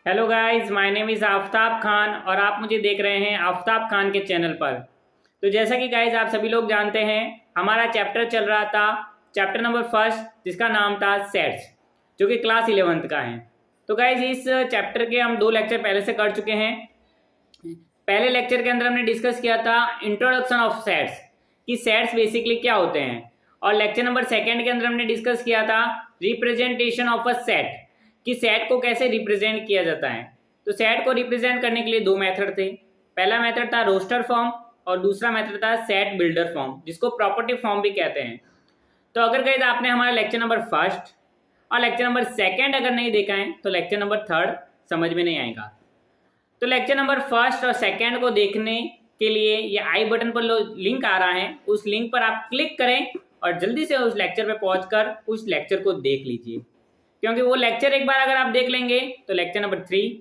Hello guys, my name is Aftab Khan और आप मुझे देख रहे हैं आफ्ताब खान के चैनल पर। तो जैसा कि गाइस आप सभी लोग जानते हैं, हमारा चैप्टर चल रहा था, चैप्टर नंबर फर्स्ट, जिसका नाम था सेट्स, जो कि क्लास 11th का है। तो गाइस इस चैप्टर के हम 2 लेक्चर पहले से कर चुके हैं। पहले लेक्चर के अंदर हमने डिस्कस किया था इंट्रोडक्शन ऑफ सेट्स, कि सेट्स बेसिकली क्या होते हैं, और लेक्चर नंबर सेकेंड के अंदर हमने डिस्कस किया था रिप्रेजेंटेशन ऑफ अ सेट, कि सेट को कैसे रिप्रेजेंट किया जाता है। तो सेट को रिप्रेजेंट करने के लिए 2 मेथड थे। पहला मेथड था रोस्टर फॉर्म और दूसरा मेथड था सेट बिल्डर फॉर्म, जिसको प्रॉपर्टी फॉर्म भी कहते हैं। तो अगर गाइस आपने हमारा लेक्चर नंबर फर्स्ट और लेक्चर नंबर सेकेंड अगर नहीं देखा है तो लेक्चर नंबर थर्ड समझ में नहीं आएगा। तो लेक्चर नंबर फर्स्ट और सेकेंड को देखने के लिए ये आई बटन पर लिंक आ रहा है, उस लिंक पर आप क्लिक करें और जल्दी से उस लेक्चर पे पहुंचकर उस लेक्चर को देख लीजिए, क्योंकि वो लेक्चर एक बार अगर आप देख लेंगे तो लेक्चर नंबर 3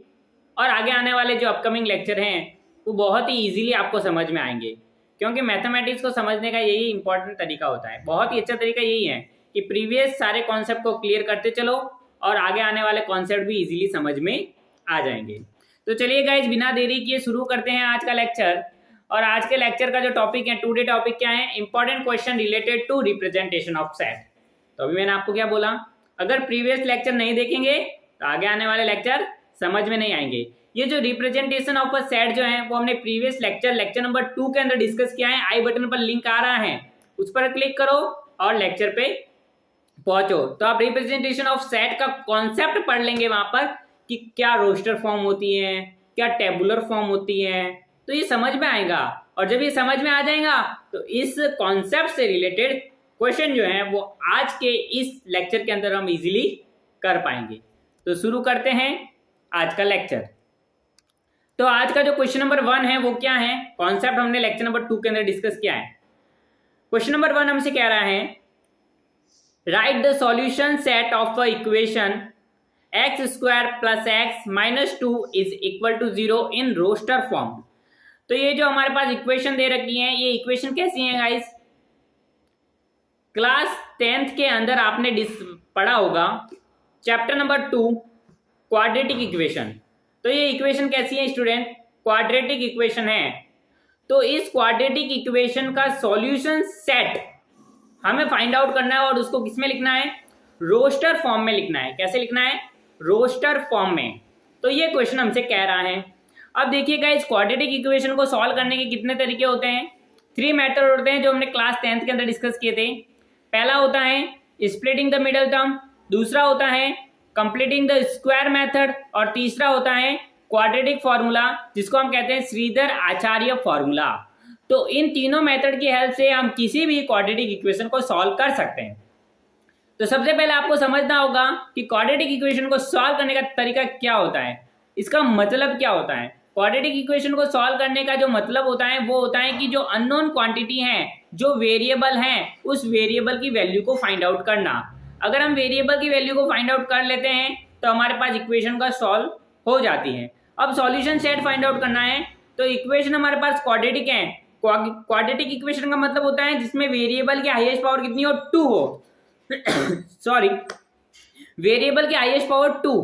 और आगे आने वाले जो अपकमिंग लेक्चर हैं वो बहुत ही ईजिली आपको समझ में आएंगे। क्योंकि मैथमेटिक्स को समझने का यही इंपॉर्टेंट तरीका होता है, बहुत ही अच्छा तरीका यही है कि प्रीवियस सारे कॉन्सेप्ट को क्लियर करते चलो और आगे आने वाले कॉन्सेप्ट भी ईजिली समझ में आ जाएंगे। तो चलिए गाइज, बिना देरी किए शुरू करते हैं आज का लेक्चर। और आज के लेक्चर का जो टॉपिक है, टुडे टॉपिक क्या है, important question related to representation of set. तो अभी मैंने आपको क्या बोला, अगर प्रीवियस लेक्चर नहीं देखेंगे तो आगे आने वाले लेक्चर समझ में नहीं आएंगे। ये जो रिप्रेजेंटेशन ऑफ अ सेट जो है वो हमने प्रीवियस लेक्चर नंबर 2 के अंदर डिस्कस किया है। आई बटन पर लिंक आ रहा है, उस पर क्लिक करो और लेक्चर पे पहुंचो। तो आप रिप्रेजेंटेशन ऑफ सेट का कॉन्सेप्ट पढ़ लेंगे वहां पर, कि क्या रोस्टर फॉर्म होती है, क्या टेबुलर फॉर्म होती है, तो ये समझ में आएगा। और जब ये समझ में आ जाएगा तो इस कॉन्सेप्ट से रिलेटेड क्वेश्चन जो है वो आज के इस लेक्चर के अंदर हम इजीली कर पाएंगे। तो शुरू करते हैं आज का लेक्चर। तो आज का जो क्वेश्चन नंबर 1 है वो क्या है, कॉन्सेप्ट हमने लेक्चर नंबर 2 के अंदर डिस्कस किया है। क्वेश्चन नंबर 1 हमसे कह रहा है, write the solution set of a equation x² + x - 2 is equal to 0 in roster form. तो ये जो हमारे पास इक्वेशन दे रखी है, ये इक्वेशन कैसी है गाइस, क्लास 10th के अंदर आपने पढ़ा होगा चैप्टर नंबर 2 क्वाड्रेटिक इक्वेशन। तो ये इक्वेशन कैसी है स्टूडेंट, क्वाड्रेटिक इक्वेशन है। तो इस क्वाड्रेटिक इक्वेशन का सॉल्यूशन सेट हमें फाइंड आउट करना है और उसको किसमें लिखना है, रोस्टर फॉर्म में लिखना है। कैसे लिखना है, रोस्टर फॉर्म में। तो ये क्वेश्चन हमसे कह रहा है। अब देखिएगा, इस क्वाड्रेटिक इक्वेशन को सॉल्व करने के कितने तरीके होते हैं, 3 मेथड होते हैं जो हमने क्लास 10th के अंदर डिस्कस किए थे। पहला होता है स्प्लिटिंग द मिडल टर्म, दूसरा होता है कंप्लीटिंग द स्क्वायर मेथड और तीसरा होता है क्वाड्रेटिक फॉर्मूला, जिसको हम कहते हैं श्रीधर आचार्य फॉर्मूला। तो इन तीनों मेथड की हेल्प से हम किसी भी क्वाड्रेटिक इक्वेशन को सॉल्व कर सकते हैं। तो सबसे पहले आपको समझना होगा कि क्वाड्रेटिक इक्वेशन को सॉल्व करने का तरीका क्या होता है, इसका मतलब क्या होता है। क्वाड्रेटिक इक्वेशन को सॉल्व करने का जो मतलब होता है वो होता है कि जो अननोन क्वांटिटी है, जो वेरिएबल हैं, उस वेरिएबल की वैल्यू को फाइंड आउट करना। अगर हम वेरिएबल की वैल्यू को फाइंड आउट कर लेते हैं तो हमारे पास इक्वेशन का सॉल्व हो जाती है। अब सॉल्यूशन सेट फाइंड आउट करना है, तो इक्वेशन हमारे पास क्वाड्रेटिक है। क्वाड्रेटिक इक्वेशन का मतलब होता है जिसमें वेरिएबल की हाईएस्ट पावर कितनी हो, 2 हो सॉरी, वेरिएबल की हाईएस्ट पावर 2।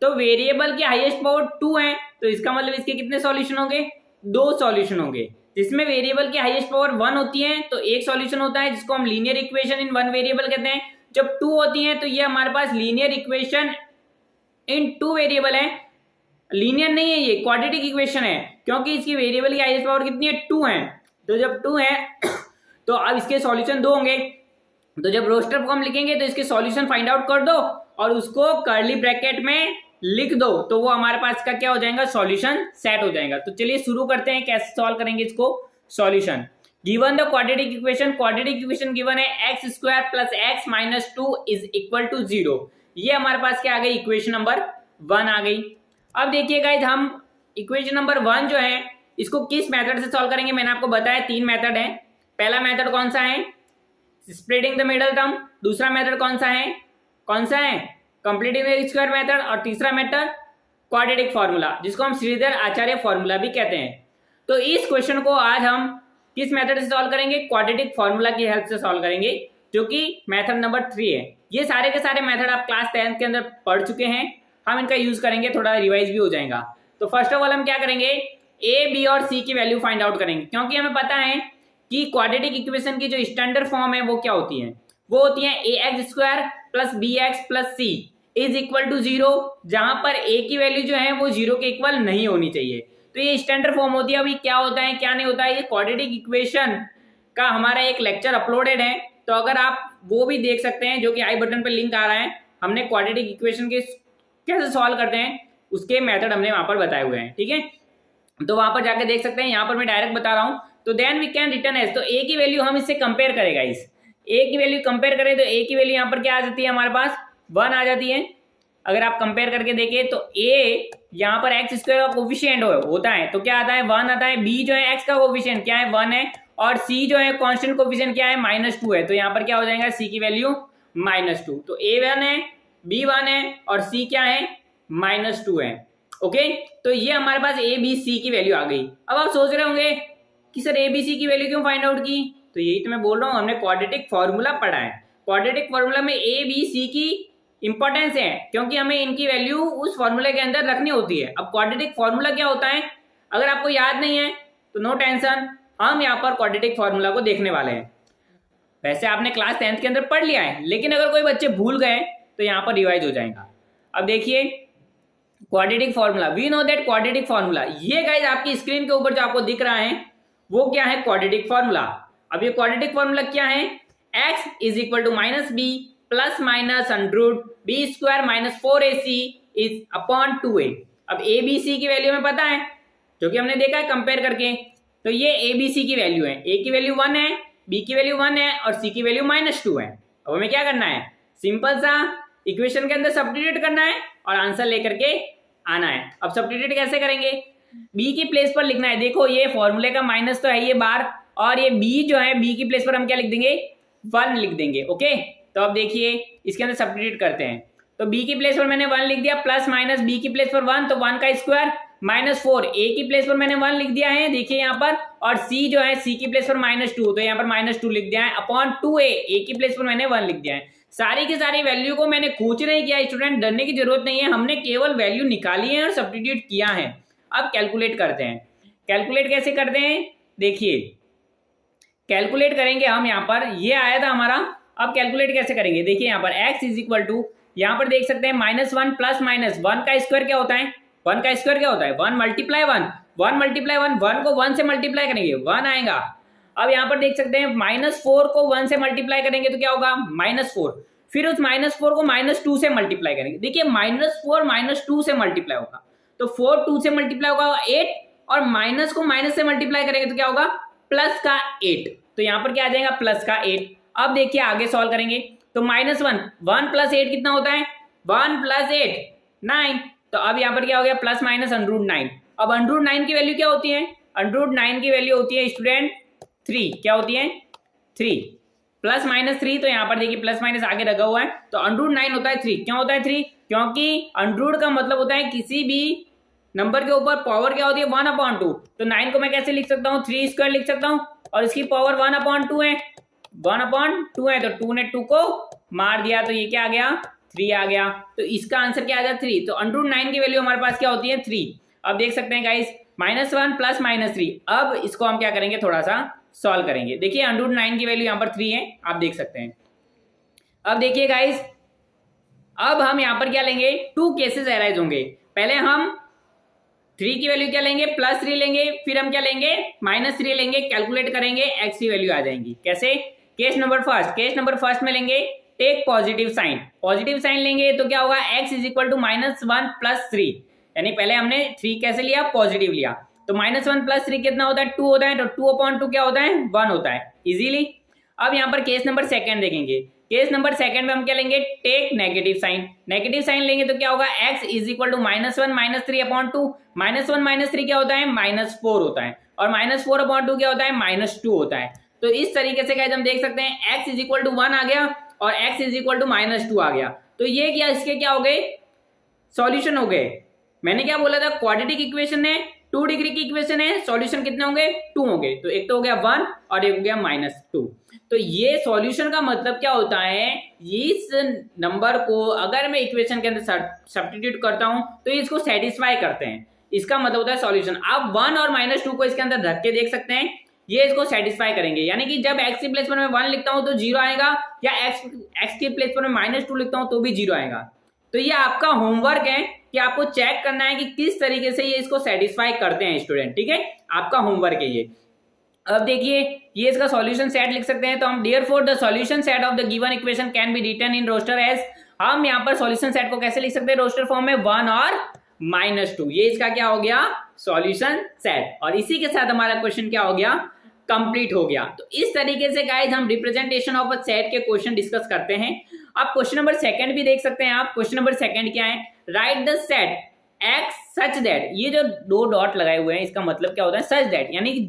तो वेरिएबल की हाईएस्ट पावर 2 है, तो इसका मतलब इसके कितने सॉल्यूशन होंगे, 2 सॉल्यूशन होंगे। जिसमें वेरिएबल की हाईएस्ट पावर 1 होती है तो एक सॉल्यूशन होता है जिसको हम लीनियर इक्वेशन इन 1 वेरिएबल कहते हैं। जब 2 होती है तो ये हमारे पास लीनियर इक्वेशन इन 2 वेरिएबल है। लीनियर नहीं है, ये क्वाड्रेटिक इक्वेशन है, क्योंकि इसकी वेरिएबल की हाईएस्ट पावर कितनी है, 2 है। तो जब 2 है तो अब इसके सॉल्यूशन 2 होंगे। तो जब रोस्टर फॉर्म लिखेंगे तो इसके सॉल्यूशन फाइंड आउट कर दो और उसको कर्ली ब्रैकेट में लिख दो, तो वो हमारे पास का क्या हो जाएगा, सॉल्यूशन सेट हो जाएगा। तो चलिए शुरू करते हैं, कैसे सॉल्व करेंगे इसको। Solution given the quadratic equation given है x² + x - 2 is equal to 0। ये हमारे पास क्या आ गई, इक्वेशन नंबर 1 आ गई। अब देखिए गाइस, हम इक्वेशन नंबर 1 जो है इसको किस मेथड से सॉल्व करेंगे, मैंने आपको बताया 3 मेथड है। पहला मेथड कौन सा है, स्प्लिटिंग द मिडल टर्म। दूसरा मेथड कौन सा है, कंप्लीटिंग द स्क्वायर मेथड। और तीसरा मेथड क्वाड्रेटिक फॉर्मूला, जिसको हम श्रीधर आचार्य फॉर्मूला भी कहते हैं। तो इस क्वेश्चन को आज हम किस मेथड से सॉल्व करेंगे, क्वाड्रेटिक फॉर्मूला की हेल्प से सॉल्व करेंगे, जो कि मेथड नंबर 3 है। ये सारे के सारे मेथड आप क्लास 10th के अंदर पढ़ चुके हैं। हम इनका यूज करेंगे, थोड़ा रिवाइज भी हो जाएगा। तो फर्स्ट ऑफ ऑल हम क्या करेंगे, ए बी और सी की वैल्यू फाइंड आउट करेंगे, क्योंकि हमें पता है कि क्वाड्रेटिक इक्वेशन की जो स्टैंडर्ड फॉर्म है वो क्या होती है, वो होती है a x square plus b x plus c is equal to 0, जहां पर ए की वैल्यू जो है वो 0 के इक्वल नहीं होनी चाहिए। तो ये स्टैंडर्ड फॉर्म होती है। अभी क्या होता है क्या नहीं होता है, ये क्वाड्रेटिक इक्वेशन का हमारा एक लेक्चर अपलोडेड है, तो अगर आप वो भी देख सकते हैं, जो कि आई बटन पर लिंक आ रहा है, हमने क्वाड्रेटिक इक्वेशन के कैसे सॉल्व करते हैं उसके मेथड हमने वहां पर बताए हुए हैं, ठीक है, तो वहां पर जाकर देख सकते हैं। यहाँ पर मैं डायरेक्ट बता रहा हूं, तो then we can written as, तो ए की वैल्यू हम इससे कंपेयर करेगा, इस ए की वैल्यू कंपेयर करें तो ए की वैल्यू यहाँ पर क्या आ जाती है, हमारे पास 1 आ जाती है। अगर आप कंपेयर करके देखें तो ए यहाँ पर एक्स स्क्वायर का कोफिशिएंट होता है तो क्या आता है 1 आता है, बी जो है एक्स का कोफिशिएंट क्या है 1 है, और सी जो है कांस्टेंट कोफिशिएंट क्या है -2 है, तो यहाँ पर क्या हो जाएगा सी की वैल्यू -2, तो ए 1 है, बी 1 है और सी क्या है -2 है। ओके, तो ये हमारे पास ए बी सी की वैल्यू आ गई। अब आप सोच रहे होंगे कि सर ए बी सी की वैल्यू क्यों फाइंड आउट की, तो यही तो मैं बोल रहा हूँ, हमने क्वाड्रेटिक फॉर्मूला पढ़ा है। क्वाड्रेटिक फॉर्मूला में ए बी सी की इंपॉर्टेंस है, क्योंकि हमें इनकी वैल्यू उस फॉर्मूले के अंदर रखनी होती है। अब क्वाड्रेटिक फॉर्मूला क्या होता है, अगर आपको याद नहीं है तो नो टेंशन, हम यहाँ पर क्वाड्रेटिक फॉर्मूला को देखने वाले हैं। वैसे आपने क्लास 10th के अंदर पढ़ लिया है, लेकिन अगर कोई बच्चे भूल गए तो यहाँ पर रिवाइज हो जाएगा। अब देखिए quadratic formula, we know that quadratic formula, ये गाइस आपकी स्क्रीन के ऊपर जो आपको दिख रहा है वो क्या है, क्वाड्रेटिक फॉर्मूला। अब ये क्वाड्रेटिक फॉर्मूला क्या है, x is equal to -b plus minus under root b square minus 4ac is upon 2a। अब a b c की वैल्यू हमें पता है, जो कि हमने देखा है कंपेयर करके, तो ये a b c की वैल्यू है, a की वैल्यू 1 है, b की वैल्यू 1 है और c की वैल्यू -2 है। अब हमें क्या करना है, सिंपल सा इक्वेशन के अंदर सब्स्टिट्यूट करना है और आंसर लेकर के आना है। अब सब्स्टिट्यूट कैसे करेंगे, b की प्लेस पर लिखना है, देखो ये फॉर्मूले का माइनस तो है ये बार, और ये b जो है b की प्लेस पर हम क्या लिख देंगे 1 लिख देंगे। ओके, तो अब देखिए इसके अंदर सब्स्टिट्यूट करते हैं, तो b की प्लेस पर मैंने 1 लिख दिया, प्लस माइनस b की प्लेस पर 1, तो 1 का स्क्वायर -4, a की प्लेस पर मैंने 1 लिख दिया है, देखिए यहाँ पर, और c जो है c की प्लेस पर -2, तो यहाँ पर -2 लिख दिया है अपॉन 2a, a की प्लेस पर मैंने 1 लिख दिया है। सारी की सारी वैल्यू को मैंने खोज नहीं किया स्टूडेंट, डरने की जरूरत नहीं है, हमने केवल वैल्यू निकाली है और सब्स्टिट्यूट किया है। अब कैलकुलेट करते हैं, कैलकुलेट कैसे करते हैं, देखिए कैलकुलेट करेंगे हम, यहाँ पर ये आया था हमारा, अब कैलकुलेट कैसे करेंगे, देखिए यहाँ पर x इज इक्वल टू, यहाँ पर देख सकते हैं -1 प्लस माइनस 1 का स्क्वायर क्या होता है, 1 का स्क्वायर क्या होता है 1 मल्टीप्लाई 1, 1 मल्टीप्लाई 1, 1 को 1 से मल्टीप्लाई करेंगे 1 आएगा। अब यहाँ पर देख सकते हैं -4 को 1 से मल्टीप्लाई करेंगे तो क्या होगा -4, फिर उस -4 को -2 से मल्टीप्लाई करेंगे, देखिए -4 -2 से मल्टीप्लाई होगा, तो 4 2 से मल्टीप्लाई होगा 8, और माइनस को माइनस से मल्टीप्लाई करेंगे तो क्या होगा प्लस का 8, तो यहाँ पर क्या आ जाएगा प्लस का 8। अब देखिए आगे सॉल्व करेंगे, तो -1 प्लस 8 कितना होता है 1 प्लस 8 9, तो अब यहाँ पर क्या हो गया प्लस माइनस √9। अब √9 की वैल्यू क्या होती है, √9 की वैल्यू होती है स्टूडेंट 3, क्या होती है 3 प्लस माइनस 3, तो यहाँ पर देखिए प्लस माइनस आगे लगा हुआ है, तो √9 होता है 3, क्यों होता है 3, क्योंकि अंडरूट का मतलब होता है किसी भी नंबर के ऊपर पावर क्या होती है 1/2, तो 9 को मैं कैसे लिख सकता हूँ 3 स्क्वायर लिख सकता हूँ, और इसकी पावर 1/2 है, 1/2 है, तो 2 ने 2 को मार दिया, तो ये क्या आ गया 3 आ गया, तो इसका आंसर क्या आ गया 3, तो √9 की वैल्यू हमारे पास क्या होती है 3। अब देख सकते हैं गाइस -1 प्लस -3, अब इसको हम क्या करेंगे थोड़ा सा सॉल्व करेंगे, देखिए √9 की वैल्यू यहाँ पर 3 है, आप देख सकते हैं। अब देखिए गाइस, अब हम यहाँ पर क्या लेंगे, 2 केसेस अराइज होंगे, पहले हम 3 की वैल्यू क्या लेंगे +3 लेंगे, फिर हम क्या लेंगे -3 लेंगे, कैलकुलेट करेंगे x की वैल्यू आ जाएंगी, कैसे, केस नंबर फर्स्ट में लेंगे टेक पॉजिटिव साइन लेंगे, तो क्या होगा x is equal to -1 plus 3, यानी पहले हमने 3 कैसे लिया पॉजिटिव लिया, तो -1 प्लस 3 कितना होता है 2 होता है, तो 2/2 क्या होता है 1 होता है इजीली। अब यहाँ पर केस नंबर सेकंड देखेंगे, केस नंबर सेकंड में हम क्या लेंगे टेक नेगेटिव साइन लेंगे, तो क्या होगा x इज इक्वल टू -1 -3/2, -1 -3 क्या होता है -4 होता है, और -4/2 क्या होता है -2 होता है। तो इस तरीके से गाइस हम देख सकते हैं x इज इक्वल टू 1 आ गया और x इज इक्वल टू -2 आ गया, तो ये क्या इसके क्या हो गए सॉल्यूशन हो गए, मैंने क्या बोला था, क्वाड्रेटिक इक्वेशन है, 2 डिग्री की इक्वेशन है, सॉल्यूशन कितने होंगे, 2 होंगे। तो एक तो हो गया 1 और एक हो गया -2। तो ये सॉल्यूशन का मतलब क्या होता है, इस नंबर को अगर मैं इक्वेशन के अंदर सब्स्टिट्यूट करता हूं तो इसको सेटिस्फाई करते हैं, इसका मतलब होता है सॉल्यूशन। आप 1 और -2 को इसके अंदर रख के देख सकते हैं, ये इसको सेटिस्फाई करेंगे। यानी कि जब x के प्लेस पर मैं 1 लिखता हूं तो 0 आएगा, या x के प्लेस पर मैं -2 लिखता हूं तो भी 0 आएगा। तो ये आपका होमवर्क है कि आपको चेक करना है कि किस तरीके से ये इसको सेटिस्फाई करते हैं स्टूडेंट, ठीक है, आपका होमवर्क है ये। अब देखिए ये इसका सॉल्यूशन सेट लिख सकते हैं, तो हम therefore the solution set of the given equation can be written in roster as, हम यहाँ पर सॉल्यूशन सेट को कैसे लिख सकते हैं रोस्टर फॉर्म में, 1 और -2। ये इसका क्या हो गया, सॉल्यूशन सेट। और इसी के साथ हमारा क्वेश्चन क्या हो गया, कंप्लीट हो गया। तो इस तरीके से गाइज हम रिप्रेजेंटेशन ऑफ अ सेट के क्वेश्चन डिस्कस करते हैं। आप क्वेश्चन नंबर 2 भी देख सकते हैं। आप क्वेश्चन नंबर 2 क्या है, write the set x such that, ये जो 2 डॉट लगाए हुए हैं इसका मतलब क्या होता है, सच दैट, यानी कि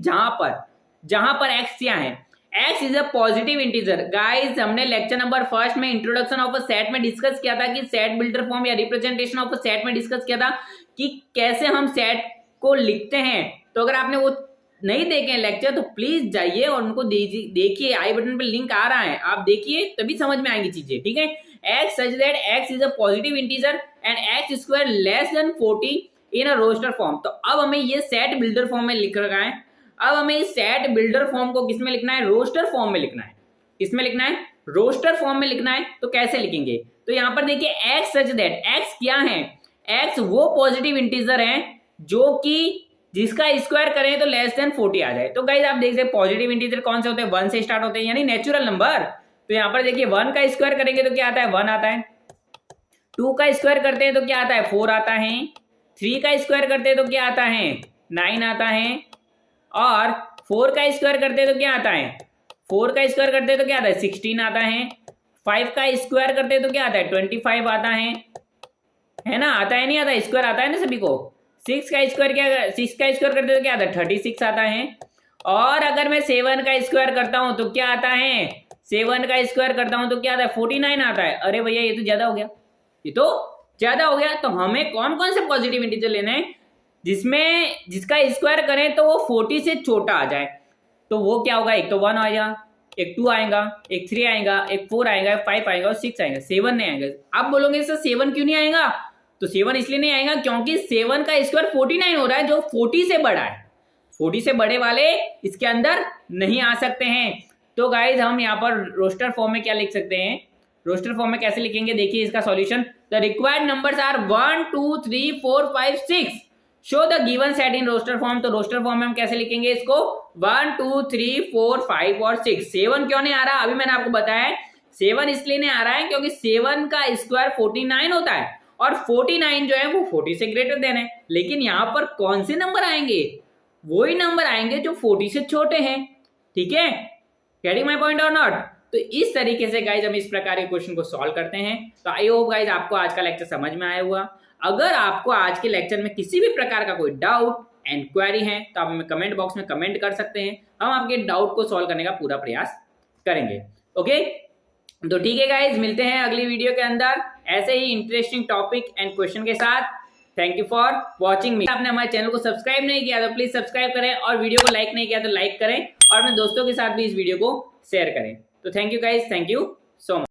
जहां पर एक्स क्या है, x is a positive integer. Guys हमने लेक्चर नंबर 1 में इंट्रोडक्शन ऑफ अ सेट में डिस्कस किया था कि सेट बिल्डर फॉर्म या रिप्रेजेंटेशन ऑफ अ सेट में डिस्कस किया था कि कैसे हम सेट को लिखते हैं। तो अगर आपने वो नहीं देखे लेक्चर तो प्लीज जाइए और उनको देखिए, आई बटन पे लिंक आ रहा है, आप देखिए तभी समझ में आएंगी चीजें, ठीक है। X such that X is a positive integer and X square less than 40 in a roster form. तो अब हमें ये सेट बिल्डर फॉर्म में लिख रखा है। अब हमें इस सेट बिल्डर फॉर्म को किस में लिखना है, रोस्टर फॉर्म में लिखना है। किसमें लिखना है, रोस्टर फॉर्म में लिखना है। तो कैसे लिखेंगे, तो यहां पर देखिए एक्स सच दैट, एक्स क्या है, एक्स वो पॉजिटिव इंटीजर है जो कि जिसका स्क्वायर करें तो लेस देन 40 आ जाए। तो गाइस आप देख सकते हैं पॉजिटिव इंटीजर कौन से होते हैं, 1 से स्टार्ट होते हैं, यानी नेचुरल नंबर। तो यहां पर देखिए 1 का स्क्वायर करेंगे तो क्या आता है, 1 आता है। 2 का स्क्वायर करते हैं तो क्या आता है, 4 आता है। 3 का स्क्वायर करते हैं तो क्या आता है, 9 आता है। और 4 का स्क्वायर करते हैं तो क्या आता है, 4 का स्क्वायर करते हैं तो क्या आता है, 16 आता है। 5 का स्क्वायर करते हैं तो क्या आता है, 25 आता है ना, आता है नहीं आता, स्क्वायर आता है ना सभी को। 6 का स्क्वायर करते तो क्या आता है, 36 आता है। और अगर मैं 7 का स्क्वायर करता हूं तो क्या आता है, 7 का स्क्वायर करता हूं तो क्या आता है, 49 आता है। अरे भैया ये तो ज्यादा हो गया, ये तो ज्यादा हो गया। तो हमें कौन कौन से पॉजिटिव इंटीजर लेने हैं जिसका स्क्वायर करें तो वो 40 से छोटा आ जाए। तो वो क्या होगा, एक तो 1 आएगा, एक 2 आएगा, एक 3 आएगा, एक 4 आएगा, 5 आएगा और 6 आएगा, 7 नहीं आएगा। आप बोलोगे सर 7 क्यों नहीं आएगा, तो 7 इसलिए नहीं आएगा क्योंकि 7 का स्क्वायर 49 हो रहा है जो 40 से बड़ा है। 40 से बड़े वाले इसके अंदर नहीं आ सकते हैं। तो गाइज हम यहाँ पर रोस्टर फॉर्म में क्या लिख सकते हैं, रोस्टर फॉर्म में कैसे लिखेंगे, देखिए इसका solution, the required numbers are 1 2 3 4 5 6, show the given set in roster form. तो रोस्टर फॉर्म में हम कैसे लिखेंगे इसको, 1 2 3 4 5 और 6। 7 क्यों नहीं आ रहा, अभी मैंने आपको बताया 7 इसलिए नहीं आ रहा है क्योंकि 7 का स्क्वायर 49 होता है और 49 जो है वो 40 से ग्रेटर देन है। लेकिन यहाँ पर कौन से नंबर आएंगे, वही नंबर आएंगे जो 40 से छोटे हैं, ठीक है, गेटिंग माय पॉइंट और नॉट। तो इस तरीके से गाइज हम इस प्रकार के क्वेश्चन को सॉल्व करते हैं। तो आई होप गाइज आपको आज का लेक्चर समझ में आया हुआ। अगर आपको आज के लेक्चर में किसी भी प्रकार का कोई डाउट एंड क्वेरी है तो आप हमें कमेंट बॉक्स में कमेंट कर सकते हैं, हम आपके डाउट को सॉल्व करने का पूरा प्रयास करेंगे। ओके, तो ठीक है गाइज, मिलते हैं अगली वीडियो के अंदर ऐसे ही इंटरेस्टिंग टॉपिक एंड क्वेश्चन के साथ। थैंक यू फॉर वॉचिंग मी। आपने हमारे चैनल को सब्सक्राइब नहीं किया तो प्लीज सब्सक्राइब करें, और वीडियो को लाइक नहीं किया तो लाइक करें, और अपने दोस्तों के साथ भी इस वीडियो को शेयर करें। तो thank you guys, thank you so much.